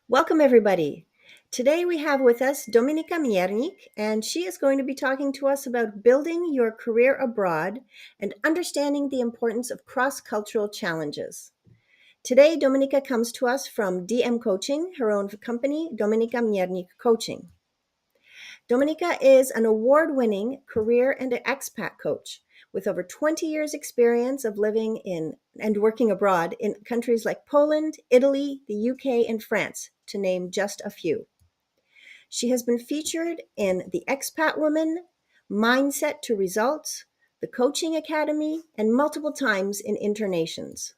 Welcome, everybody. Today we have with us Dominika Miernik, and she is going to be talking to us about building your career abroad and understanding the importance of cross-cultural challenges. Today, Dominika comes to us from DM Coaching, her own company, Dominika Miernik Coaching. Dominika is an award-winning career and expat coach with over 20 years experience of living in and working abroad in countries like Poland, Italy, the UK, and France, to name just a few. She has been featured in The Expat Woman, Mindset to Results, the Coaching Academy, and multiple times in Internations.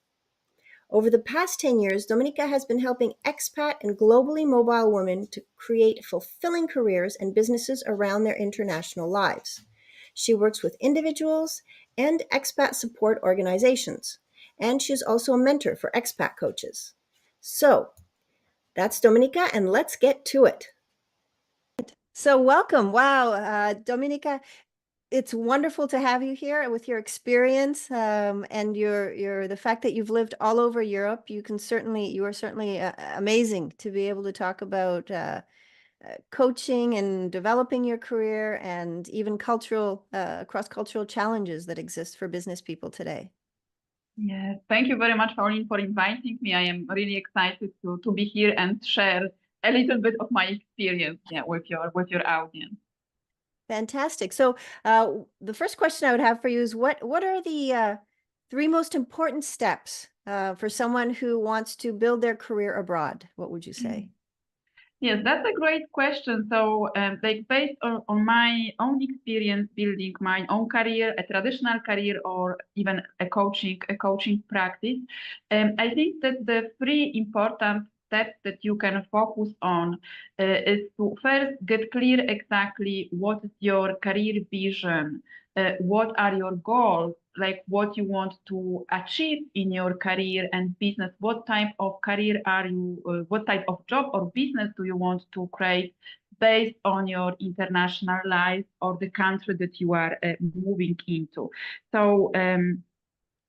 Over the past 10 years, Dominika has been helping expat and globally mobile women to create fulfilling careers and businesses around their international lives. She works with individuals and expat support organizations, and she is also a mentor for expat coaches. So that's Dominika, and let's get to it. So welcome. Wow, Dominika, it's wonderful to have you here with your experience and your the fact that you've lived all over Europe. You are certainly amazing to be able to talk about coaching and developing your career and even cross-cultural challenges that exist for business people today. Yes, thank you very much, Pauline, for inviting me. I am really excited to be here and share a little bit of my experience, with your audience. Fantastic. So the first question I would have for you is what are the three most important steps for someone who wants to build their career abroad? What would you say? Yes, that's a great question. So, like based on my own experience building my own career, a traditional career, or even a coaching practice, I think that the three important steps that you can focus on is to first get clear exactly what is your career vision, what are your goals, like what you want to achieve in your career and business, what type of career are you, what type of job or business do you want to create based on your international life or the country that you are moving into. So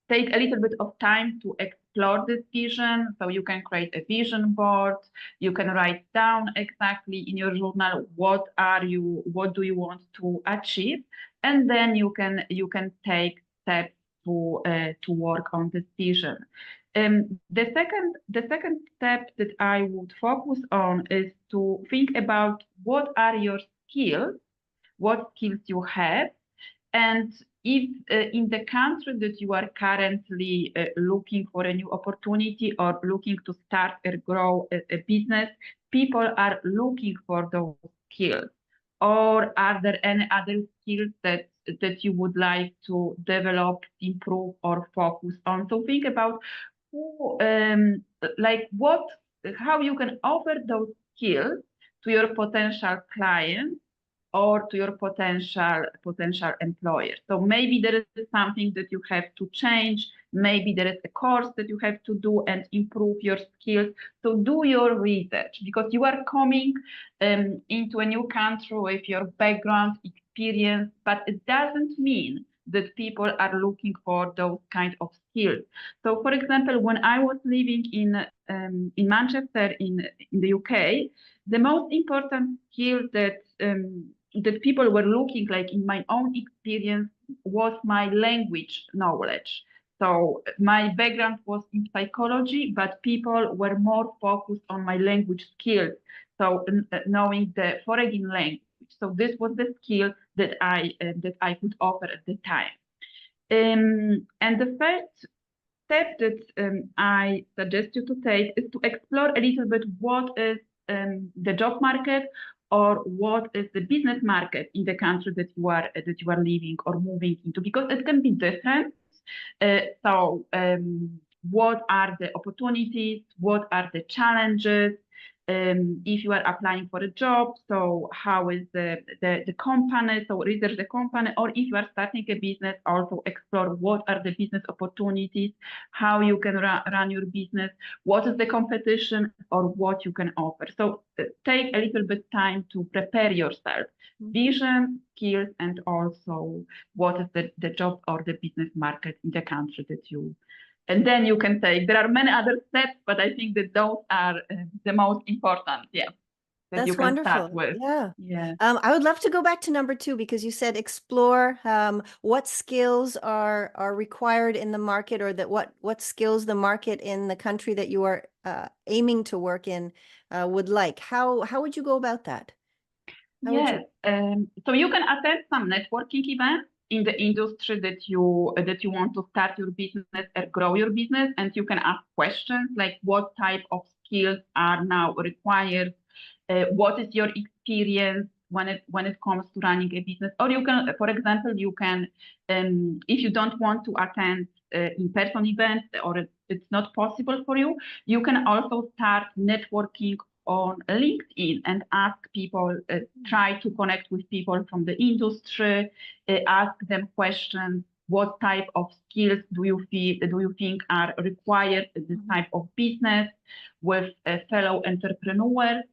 take a little bit of time to explore this vision. So you can create a vision board. You can write down exactly in your journal what do you want to achieve, and then you can take steps to work on this vision. The second step that I would focus on is to think about what are your skills, what skills you have, and if in the country that you are currently looking for a new opportunity or looking to start or grow a business, people are looking for those skills. Or are there any other skills that you would like to develop, improve, or focus on? So think about who, like what, how you can offer those skills to your potential clients or to your potential employer. So maybe there is something that you have to change. Maybe there is a course that you have to do and improve your skills. So do your research, because you are coming into a new country with your background experience, but it doesn't mean that people are looking for those kind of skills. So, for example, when I was living in Manchester in the UK, the most important skill that people were looking, like in my own experience, was my language knowledge. So my background was in psychology, but people were more focused on my language skills. So knowing the foreign language. So this was the skill that I could offer at the time. And the first step that I suggest you to take is to explore a little bit what is the job market or what is the business market in the country that you are living or moving into, because it can be different. So what are the opportunities? What are the challenges? If you are applying for a job, so how is the company? So research the company, or if you are starting a business, also explore what are the business opportunities, how you can run your business, what is the competition, or what you can offer. So take a little bit time to prepare yourself, vision, skills, and also what is the job or the business market in the country and then you can take. There are many other steps, but I think that those are the most important. Yeah, that you That's can start wonderful. with. Yeah. Yeah. I would love to go back to number two because you said explore what skills are required in the market, or that what skills the market in the country that you are aiming to work in would like. How would you go about that? How would you? Yes. So you can attend some networking events in the industry that you want to start your business or grow your business, and you can ask questions like what type of skills are now required, what is your experience when it comes to running a business, or you can, for example, you can, if you don't want to attend in-person events or it's not possible for you, you can also start networking on LinkedIn and ask people, try to connect with people from the industry, ask them questions. What type of skills do you think are required in this type of business with fellow entrepreneurs?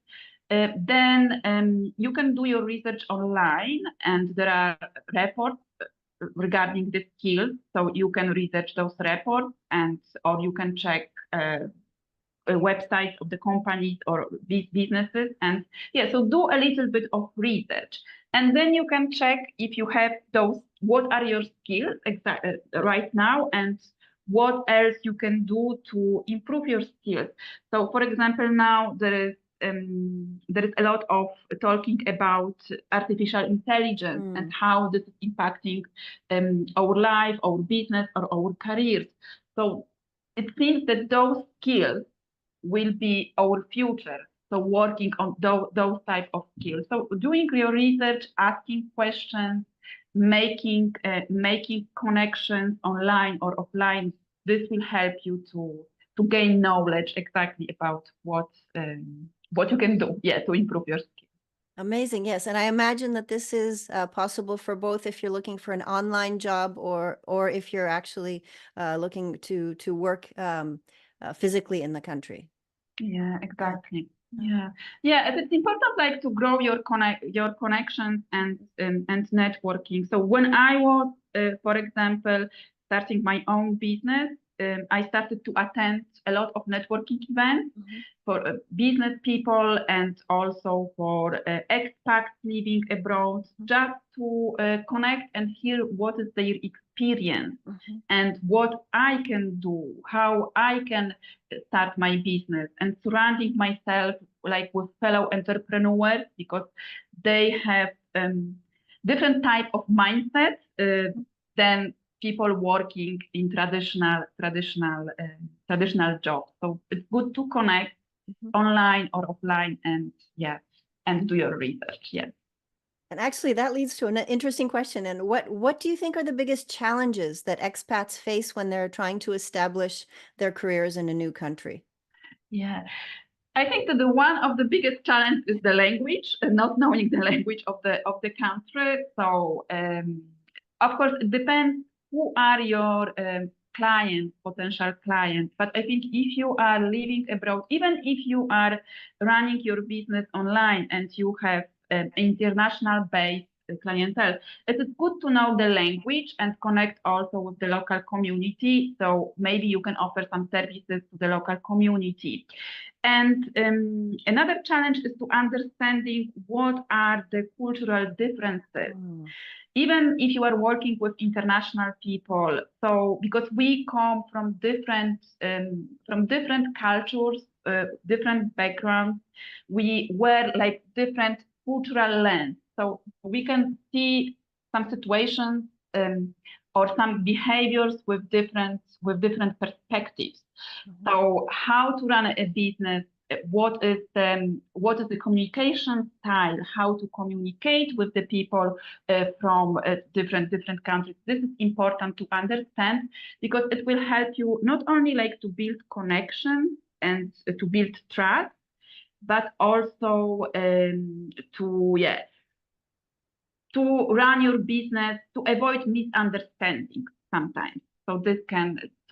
Then you can do your research online, and there are reports regarding the skills. So you can research those reports, or you can check websites of the companies or these businesses. And yeah, so do a little bit of research, and then you can check if you have those. What are your skills right now, and what else you can do to improve your skills? So, for example, now there is a lot of talking about artificial intelligence and how this is impacting our life, our business, or our careers. So it seems that those skills will be our future. So working on those type of skills. So doing your research, asking questions, making connections online or offline. This will help you to gain knowledge exactly about what you can do. Yeah, to improve your skills. Amazing, yes. And I imagine that this is possible for both if you're looking for an online job, or if you're actually looking to work physically in the country. Yeah, exactly. Yeah, yeah. And it's important, like, to grow your connections and networking. So when I was, for example, starting my own business, I started to attend a lot of networking events for business people and also for expats living abroad, just to connect and hear what is their experience and what I can do, how I can start my business, and surrounding myself like with fellow entrepreneurs, because they have different type of mindset than people working in traditional jobs. So it's good to connect online or offline, and and do your research. Yes. And actually, that leads to an interesting question. And what do you think are the biggest challenges that expats face when they're trying to establish their careers in a new country? Yeah. I think that one of the biggest challenges is the language, not knowing the language of the country. So of course it depends who are your clients, potential clients. But I think if you are living abroad, even if you are running your business online and you have international based clientele, it is good to know the language and connect also with the local community. So maybe you can offer some services to the local community. And another challenge is to understanding what are the cultural differences, even if you are working with international people. So because we come from different cultures, different backgrounds, we wear like different cultural lens. So we can see some situations or some behaviors with different perspectives. So how to run a business, what is the communication style, how to communicate with the people from different countries. This is important to understand, because it will help you not only like to build connections and to build trust, but also to run your business, to avoid misunderstandings sometimes. So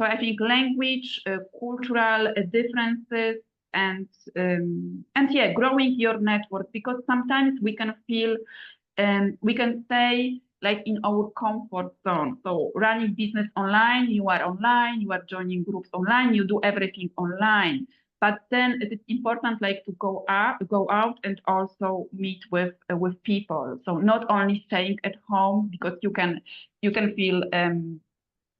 I think language, cultural differences, and growing your network, because sometimes we can feel, we can say like in our comfort zone. So running business online, you are joining groups online, you do everything online. But then it is important like to go out and also meet with people. So not only staying at home, because you can feel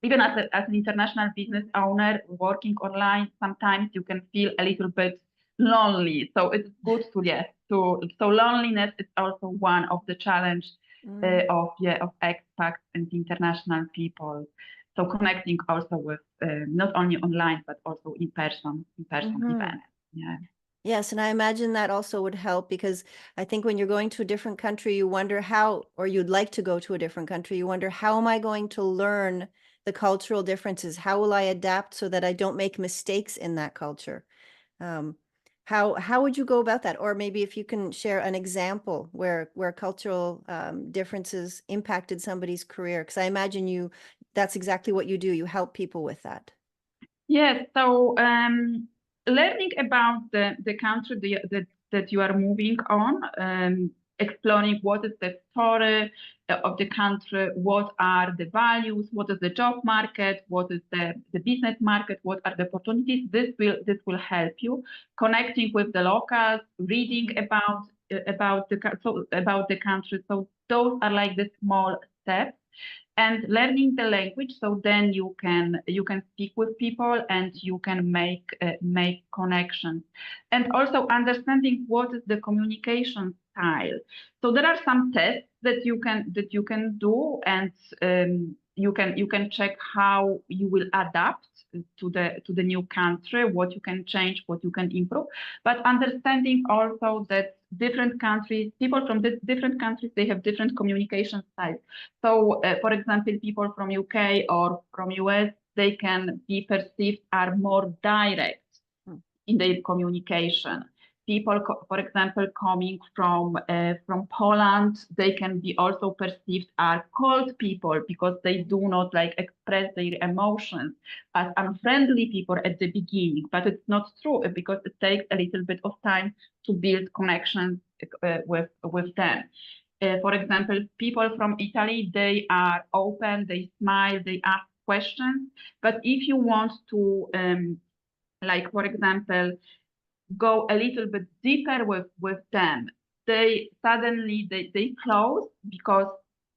even as an international business owner working online, sometimes you can feel a little bit lonely. So it's good to, yes, so loneliness is also one of the challenge of expats and international people. So connecting also with not only online but also in person events. Yeah. Yes, and I imagine that also would help because I think when you're going to a different country, you wonder how, or you'd like to go to a different country, you wonder, how am I going to learn the cultural differences? How will I adapt so that I don't make mistakes in that culture? Um, how would you go about that? Or maybe if you can share an example where cultural differences impacted somebody's career, because I imagine that's exactly what you do. You help people with that. Yes, so learning about the country that you are moving on, exploring what is the story of the country, what are the values, what is the job market, what is the business market, what are the opportunities. This will help you connecting with the locals, reading about the country. So those are like the small steps and learning the language, so then you can speak with people and you can make connections, and also understanding what is the communication style. So there are some tests that you can do, and you can check how you will adapt to the new country, what you can change, what you can improve, but understanding also that different countries, people from different countries, they have different communication styles. So, for example, people from UK or from US, they can be perceived are more direct in their communication. People, for example, coming from Poland, they can be also perceived as cold people because they do not like express their emotions, as unfriendly people at the beginning. But it's not true because it takes a little bit of time to build connections with them. For example, people from Italy, they are open, they smile, they ask questions. But if you want to, like, for example, go a little bit deeper with them, they suddenly they close because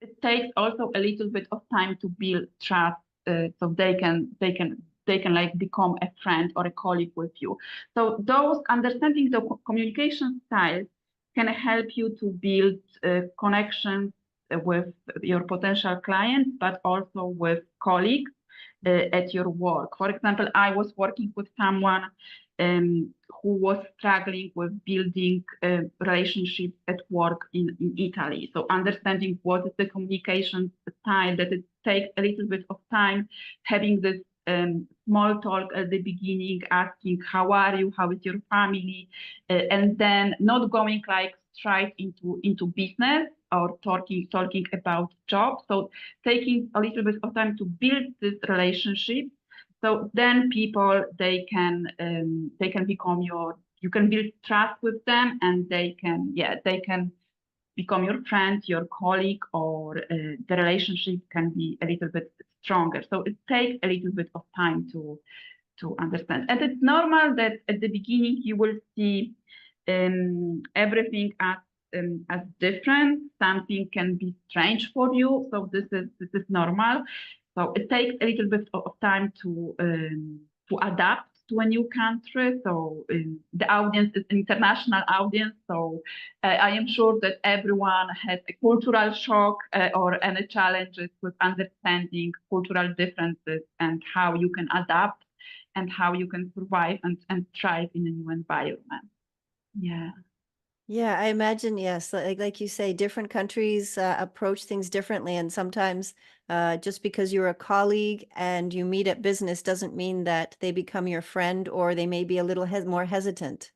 it takes also a little bit of time to build trust, so they can like become a friend or a colleague with you. So those understanding the communication styles can help you to build connections with your potential clients, but also with colleagues at your work. For example, I was working with someone who was struggling with building relationships at work in Italy. So understanding what is the communication style, that it takes a little bit of time, having this small talk at the beginning, asking how are you, how is your family, and then not going like straight into business or talking about jobs. So taking a little bit of time to build this relationship. So then people they can become you can build trust with them, and they can become your friend, your colleague, or the relationship can be a little bit stronger. So it takes a little bit of time to understand. And it's normal that at the beginning you will see everything as different. Something can be strange for you. So this is normal. So it takes a little bit of time to adapt to a new country. So the audience is international audience. So I am sure that everyone has a cultural shock or any challenges with understanding cultural differences and how you can adapt and how you can survive and thrive in a new environment. Yeah. Yeah, I imagine, yes, like you say, different countries approach things differently, and sometimes just because you're a colleague and you meet at business doesn't mean that they become your friend, or they may be a little more hesitant.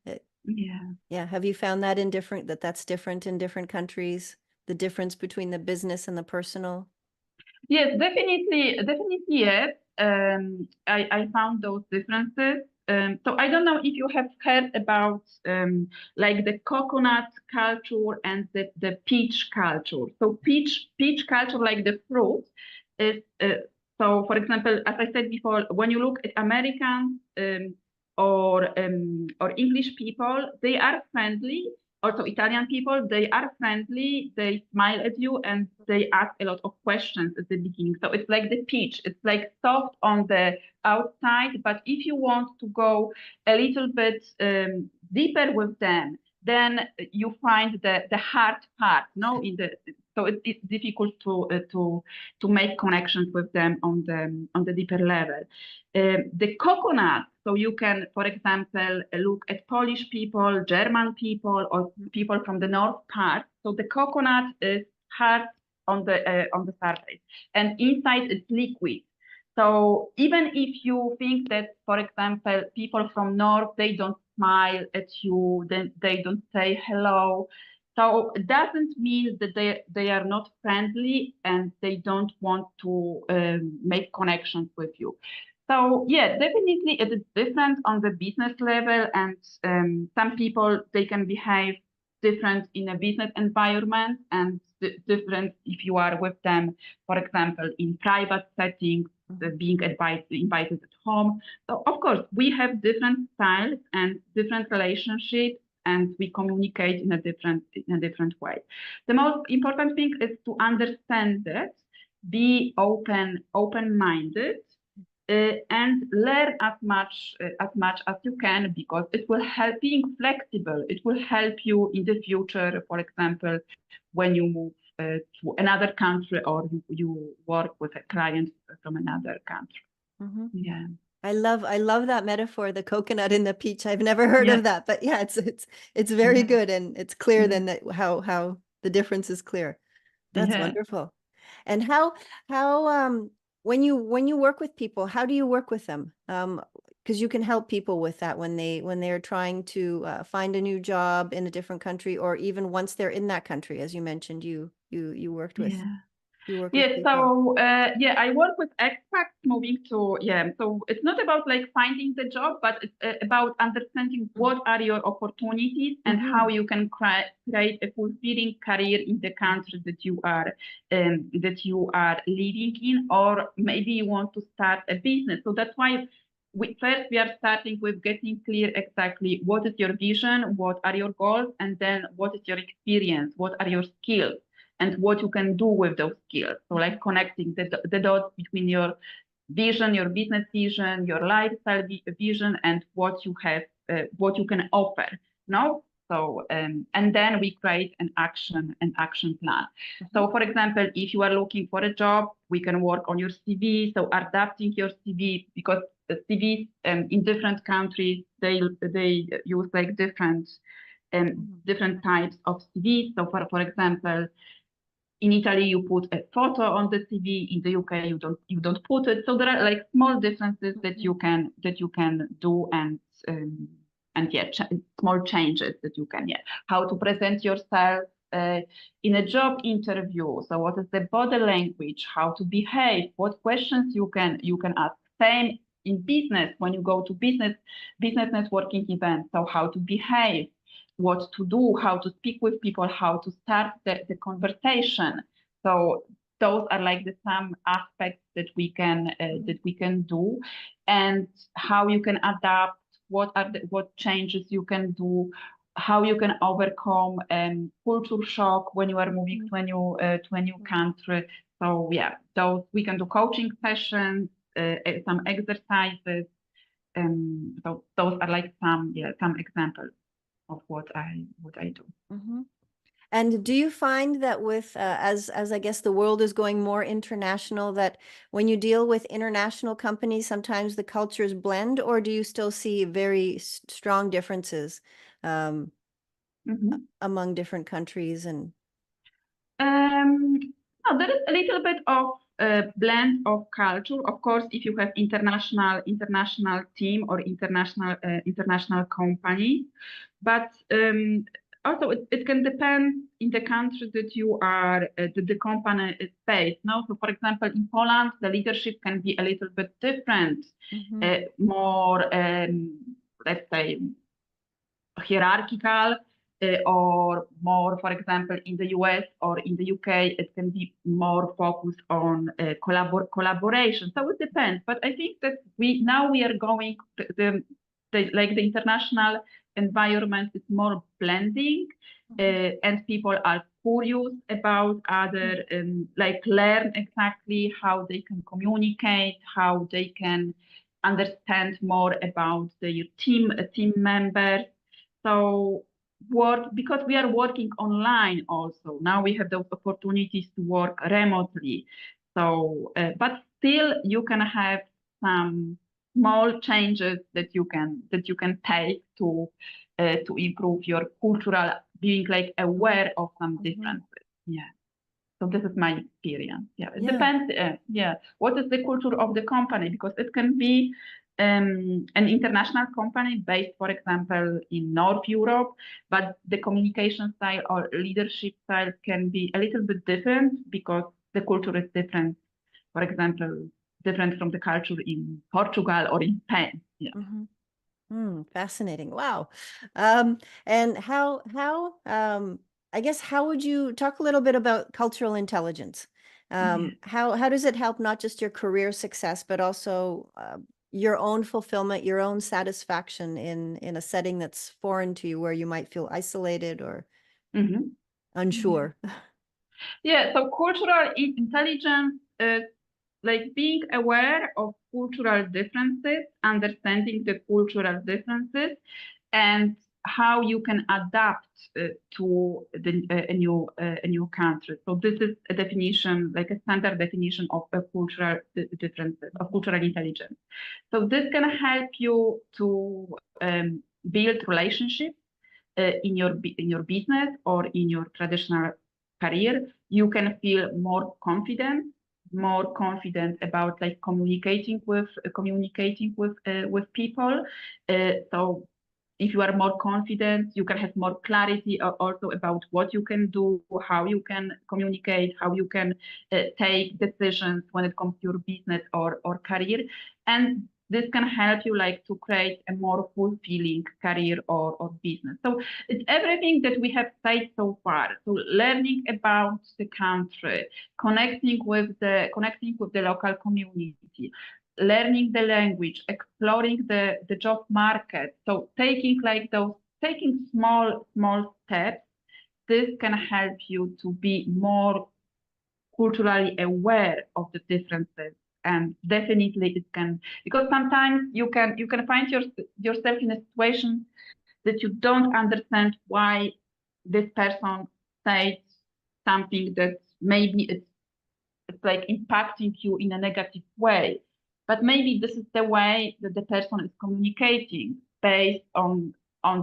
Yeah. Yeah, have you found that that's different in different countries, the difference between the business and the personal? Yes, definitely, yes. I found those differences. so I don't know if you have heard about like the coconut culture and the peach culture. So peach culture, like the fruit, is so. For example, as I said before, when you look at Americans or English people, they are friendly. Also, Italian people, they are friendly. They smile at you and they ask a lot of questions at the beginning. So it's like the peach. It's like soft on the outside, but if you want to go a little bit deeper with them, then you find the hard part. No, so it's difficult to make connections with them on the deeper level. The coconut. So you can, for example, look at Polish people, German people, or people from the north part. So the coconut is hard on the surface, and inside it's liquid. So even if you think that, for example, people from North, they don't smile at you, then they don't say hello. So it doesn't mean that they are not friendly and they don't want to make connections with you. So yeah, definitely it is different on the business level, and some people, they can behave different in a business environment and different if you are with them, for example, in private settings, being invited at home. So of course, we have different styles and different relationships, and we communicate in a different way. The most important thing is to understand that, be open-minded, and learn as much as you can, because it will help being flexible. It will help you in the future, for example, when you move to another country, or you work with a client from another country. Mm-hmm. Yeah. I love that metaphor, the coconut and the peach. I've never heard of that, but yeah, it's very good, and it's clear then that how the difference is clear. That's wonderful. And how when you work with people, how do you work with them? Because you can help people with that when they're trying to find a new job in a different country, or even once they're in that country, as you mentioned, you worked with. You work with people. So I work with expats moving to, so it's not about like finding the job, but it's about understanding what are your opportunities and how you can create a fulfilling career in the country that you are living in, or maybe you want to start a business. So that's why we are starting with getting clear exactly what is your vision, what are your goals, and then what is your experience, what are your skills, and what you can do with those skills. So like connecting the dots between your vision, your business vision, your lifestyle vision, and what you have, what you can offer. No? So and then we create an action plan. So for example, if you are looking for a job, we can work on your CV. So adapting your CV, because the CVs in different countries, they use like different types of CVs. So for example, in Italy, you put a photo on the CV. In the UK, you don't put it. So there are like small differences that you can do, and small changes that you can how to present yourself in a job interview. So what is the body language? How to behave? What questions you can ask? Same in business, when you go to business networking events. So how to behave, what to do, how to speak with people, how to start the conversation. So those are like the some aspects that we can do, and how you can adapt. What changes you can do, how you can overcome culture shock when you are moving to a new country. So those we can do coaching sessions, some exercises. So those are like some examples of what I do. And do you find that with as I guess the world is going more international, that when you deal with international companies, sometimes the cultures blend, or do you still see very strong differences among different countries? And no, there is a little bit of blend of culture. Of course, if you have international team or international company, but also it can depend in the country that you are, that the company is based. No, so for example, in Poland, the leadership can be a little bit different, Mm-hmm. more, let's say, hierarchical, or more, for example, in the US or in the UK, it can be more focused on collaboration. So it depends. But I think that we are going like the international environment is more blending, and people are curious about other, like learn exactly how they can communicate, how they can understand more about their team members. So work, because we are working online also. Now we have those opportunities to work remotely. So, but still you can have some small changes that you can take to improve your cultural, being like aware of some Mm-hmm. differences. Yeah. So this is my experience. Yeah, it Yeah. depends. Yeah, what is the culture of the company? Because it can be an international company based, for example, in North Europe, but the communication style or leadership style can be a little bit different because the culture is different. For example, different from the culture in Portugal or in Spain. Yeah. Mm-hmm. Fascinating. Wow. And I guess how would you talk a little bit about cultural intelligence? Yeah. How does it help not just your career success, but also your own fulfillment, your own satisfaction in a setting that's foreign to you, where you might feel isolated or Mhm. unsure? Yeah. So cultural intelligence is like being aware of cultural differences, understanding the cultural differences, and how you can adapt to a new country. So this is a definition, like a standard definition of a cultural differences, of cultural intelligence. So this can help you to build relationships in your business or in your traditional career. You can feel more confident about like communicating with people. So if you are more confident, you can have more clarity also about what you can do, how you can communicate, how you can take decisions when it comes to your business or career. And this can help you like to create a more fulfilling career or business. So it's everything that we have said so far. So learning about the country, connecting with the local community, learning the language, exploring the job market. So taking small steps, this can help you to be more culturally aware of the differences. And definitely it can, because sometimes you can find yourself in a situation that you don't understand why this person says something that maybe it's like impacting you in a negative way. But maybe this is the way that the person is communicating based on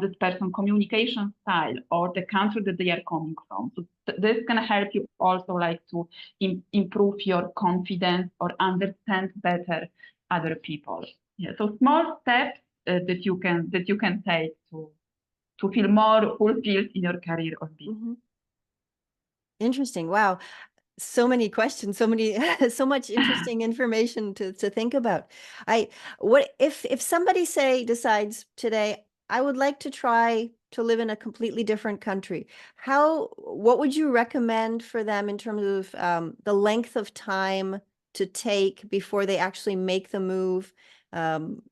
this person communication style or the country that they are coming from. So this can help you also like to improve your confidence or understand better other people. Yeah. So small steps that you can take to feel more fulfilled in your career or business. Mhm. Interesting. Wow. So many questions, so many, so much interesting information to think about. What if somebody say decides today, I would like to try to live in a completely different country. What would you recommend for them in terms of the length of time to take before they actually make the move? Um,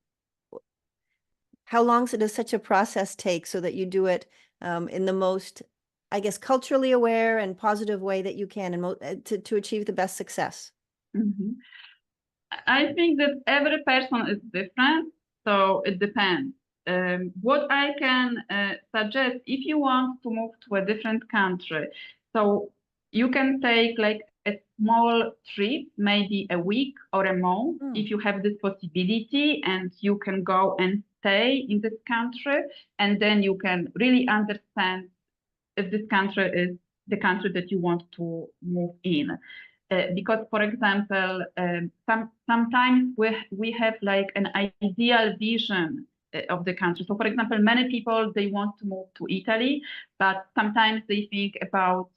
how long does such a process take so that you do it in the most, I guess, culturally aware and positive way that you can, and to achieve the best success? Mhm. I think that every person is different, so it depends. What I can suggest, if you want to move to a different country, so you can take like a small trip, maybe a week or a month, Mm. if you have this possibility, and you can go and stay in this country, and then you can really understand if this country is the country that you want to move in. Because, for example, sometimes we have like an ideal vision of the country. So, for example, many people, they want to move to Italy, but sometimes they think about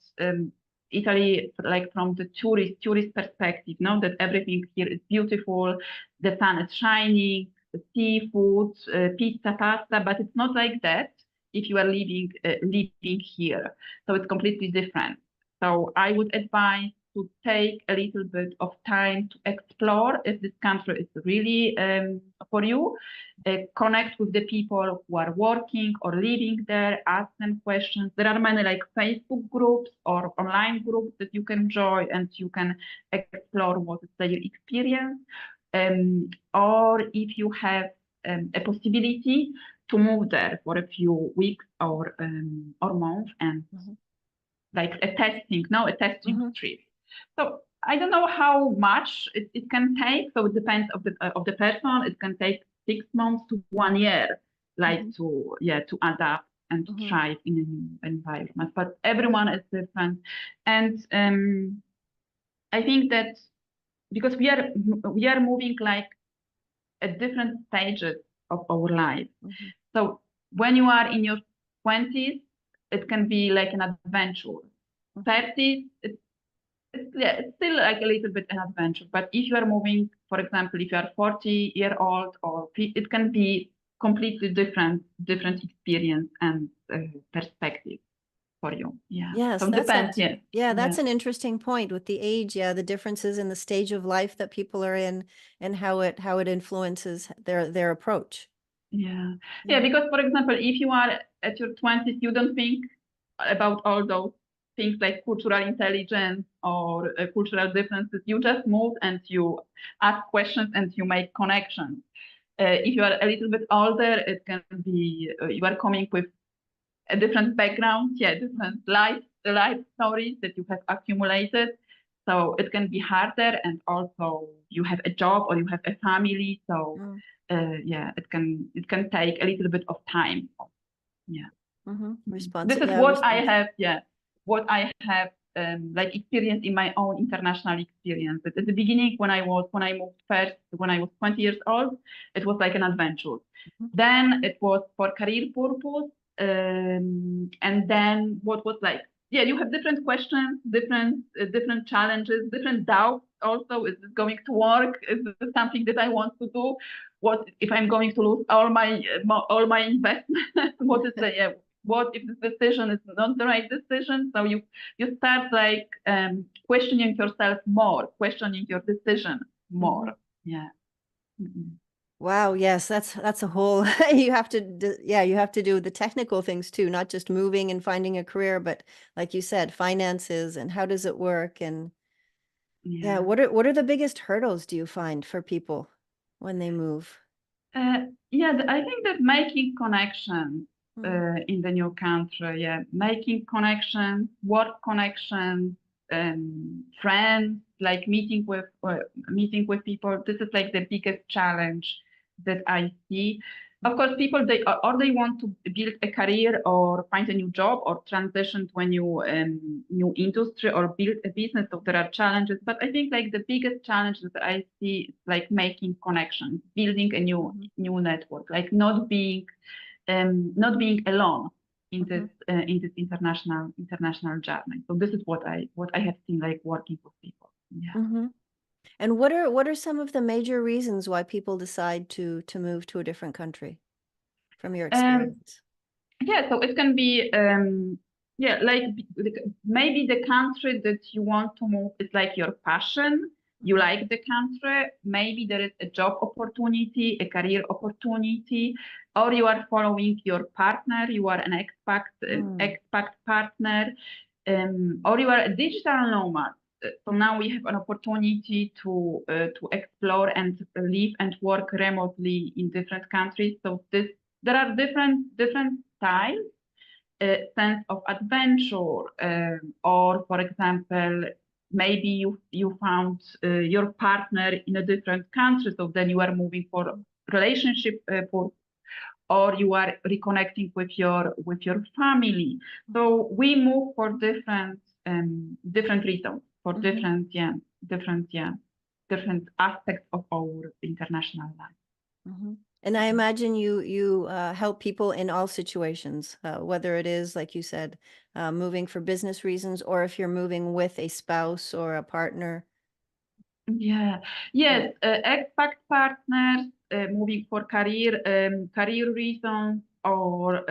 Italy like from the tourist perspective, that everything here is beautiful, the sun is shining, the seafood, pizza, pasta, but it's not like that if you are living here. So it's completely different. So I would advise to take a little bit of time to explore if this country is really for you. Connect with the people who are working or living there, ask them questions. There are many like Facebook groups or online groups that you can join and you can explore what is their experience. Or if you have a possibility to move there for a few weeks or months and like a testing trip. So I don't know how much it can take. So it depends of the person. It can take 6 months to 1 year, like to adapt and to thrive in a new environment. But everyone is different, and I think that because we are moving like at different stages of our life. So when you are in your 20s, it can be like an adventure. 30s, it's still like a little bit an adventure. But if you are moving, for example, if you are 40-year-old, or it can be completely different experience and perspective for you. Yeah. Yes, So it depends. that's an interesting point with the age. Yeah, the differences in the stage of life that people are in and how it influences their approach. Yeah. Because for example, if you are at your 20s, you don't think about all those things like cultural intelligence or cultural differences. You just move and you ask questions and you make connections. If you are a little bit older, it can be you are coming with a different background, different life stories that you have accumulated. So it can be harder, and also you have a job or you have a family. So it can take a little bit of time. This is what I have. What I have like experience in my own international experience. But at the beginning, when I moved first, when I was 20 years old, it was like an adventure. Then it was for career purpose, and then what was like, you have different questions, different challenges, different doubts. Also, is this going to work? Is this something that I want to do? What if I'm going to lose all my investment? What if this decision is not the right decision? So you start like questioning yourself more, questioning your decision more. Wow, yes, that's a whole you have to do the technical things too, not just moving and finding a career, but like you said, finances and how does it work, and what are the biggest hurdles do you find for people when they move? I think that making connections in the new country, making connections, work connections, friends, like meeting with people. This is like the biggest challenge that I see. Of course, people they want to build a career or find a new job or transition to a new industry or build a business. So there are challenges, but I think like the biggest challenge that I see is like making connections, building a new network, like not being alone in this international journey. So this is what I have seen like working with people. And what are some of the major reasons why people decide to move to a different country from your experience? So it can be like maybe the country that you want to move is like your passion. You like the country. Maybe there is a job opportunity, a career opportunity, or you are following your partner. You are an expat partner, or you are a digital nomad. So now we have an opportunity to explore and live and work remotely in different countries. So there are different styles, sense of adventure, or for example, maybe you found your partner in a different country, so then you are moving for relationship or you are reconnecting with your family. So we move for different reasons, for different aspects of our international life. And I imagine you help people in all situations, whether it is, like you said, moving for business reasons, or if you're moving with a spouse or a partner. Yeah, Yeah. yes, expat partners moving for career reasons, or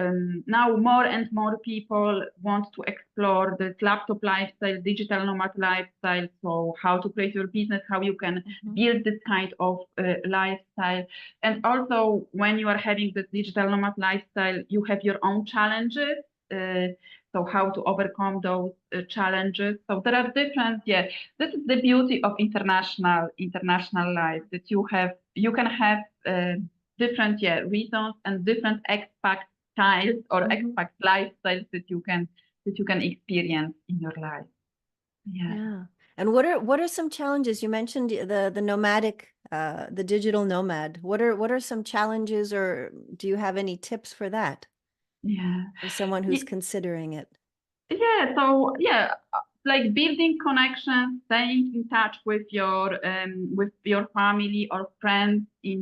now more and more people want to explore this laptop lifestyle, digital nomad lifestyle. So how to create your business, how you can Mhm. build this kind of lifestyle. And also when you are having this digital nomad lifestyle, you have your own challenges. Uh, so how to overcome those challenges. So there are different, yeah, this is the beauty of international life, that you can have different, yeah, reasons and different expat styles or Mhm. expat lifestyles that you can experience in your life. Yeah. Yeah. And what are some challenges? You mentioned the nomadic, the digital nomad. What are some challenges, or do you have any tips for that Yeah. for someone who's Ye- considering it? Yeah, so yeah, like building connections, staying in touch with your family or friends in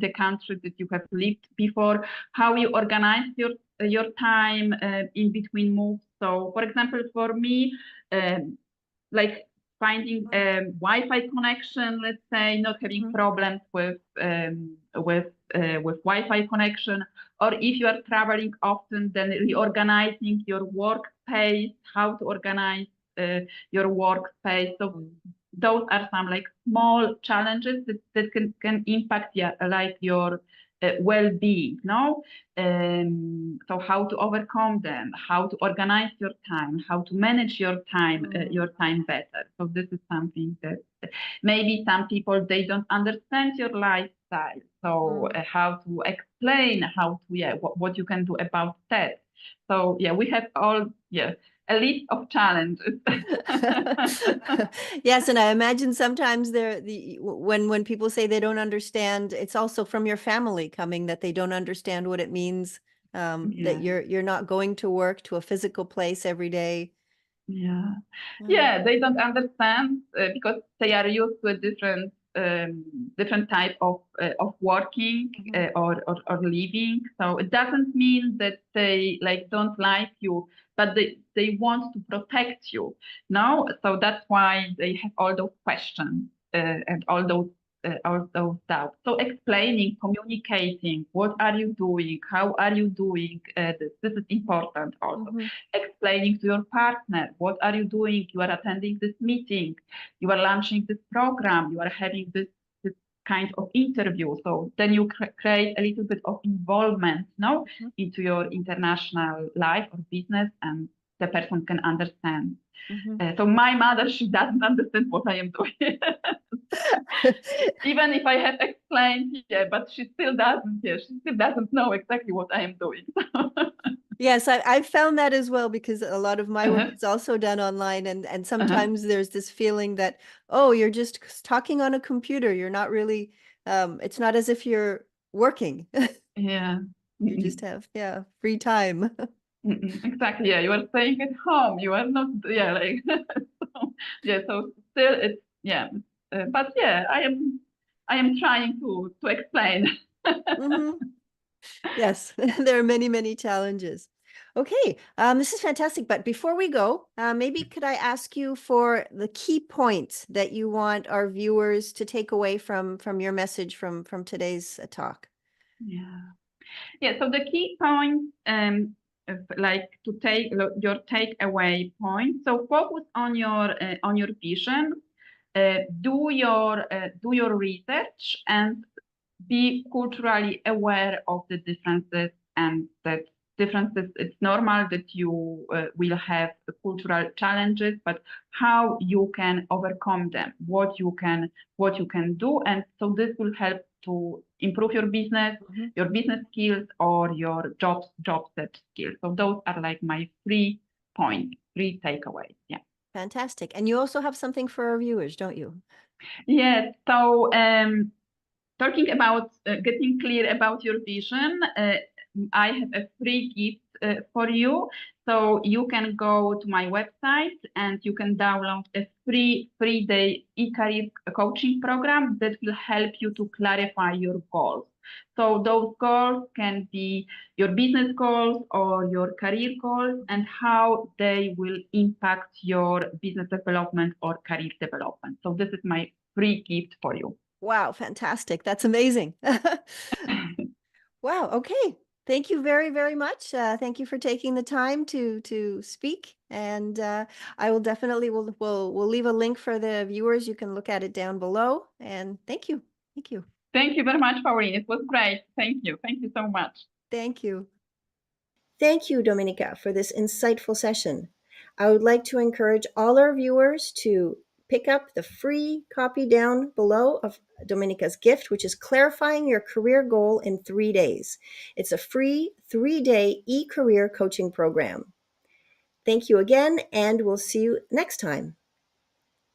the country that you have lived before. How you organize your time in between moves. So, for example, for me, um, like finding a Wi-Fi connection, let's say, not having Mhm. problems with Wi-Fi connection, or if you are traveling often, then reorganizing your workspace, how to organize uh, your workspace. So those are some like small challenges that can impact, yeah, like your well-being, no? So how to overcome them, how to organize your time, how to manage your time better. So this is something that maybe some people, they don't understand your lifestyle. So Mm. how to explain, how to, yeah, what you can do about that. So yeah, we have all, yeah, a list of challenges. Yes, and I imagine sometimes when people say they don't understand, it's also from your family coming, that they don't understand what it means, that Yeah. you're not going to work, to a physical place every day. Yeah, Yeah. yeah, they don't understand because they are used to a different type of working Mhm. or living. So it doesn't mean that they like don't like you, but they want to protect you. No, so that's why they have all those questions and all those doubts. So explaining, communicating, what are you doing? How are you doing? This is important also. Mhm. Explaining to your partner, what are you doing? You are attending this meeting, you are launching this program, you are having this kind of interview. So then you create a little bit of involvement now Mhm. into your international life or business, and the person can understand. Mhm. So my mother, she doesn't understand what I am doing. Even if I have explained, yeah, but she still doesn't. Yeah, she still doesn't know exactly what I am doing. Yes, I've found that as well, because a lot of my work Uh-huh, is also done online, and uh-huh, sometimes there's this feeling that, oh, you're just talking on a computer. You're not really, it's not as if you're working. yeah. You just have, yeah, free time. Exactly. Yeah, you are staying at home. You are not. Yeah, like so, yeah. So still, it's yeah. But yeah, I am trying to explain. Hmm. Yes, there are many, many challenges. Okay, this is fantastic. But before we go, maybe could I ask you for the key points that you want our viewers to take away from your message from today's talk? Yeah. Yeah. So the key point, like to take your takeaway point. So focus on your vision. Do your research and be culturally aware of the differences, and that differences, it's normal that you will have cultural challenges, but how you can overcome them, what you can do. And so this will help to improve Mhm. your business skills, or your job set skills. So those are like my 3 points, 3 takeaways. Yeah. Fantastic. And you also have something for our viewers, don't you? Yes. So talking about getting clear about your vision, I have a free gift for you. So you can go to my website and you can download a free 3-day e-career coaching program that will help you to clarify your goals. So those goals can be your business goals or your career goals and how they will impact your business development or career development. So this is my free gift for you. Wow, fantastic. That's amazing. Wow, okay. Thank you very, very much. Thank you for taking the time to speak. And I will definitely we'll leave a link for the viewers. You can look at it down below. And thank you. Thank you. Thank you very much, Pauline. It was great. Thank you. Thank you so much. Thank you. Thank you, Dominika, for this insightful session. I would like to encourage all our viewers to pick up the free copy down below of Dominika's gift, which is Clarifying Your Career Goal in 3 Days. It's a free 3-day e-career coaching program. Thank you again, and we'll see you next time.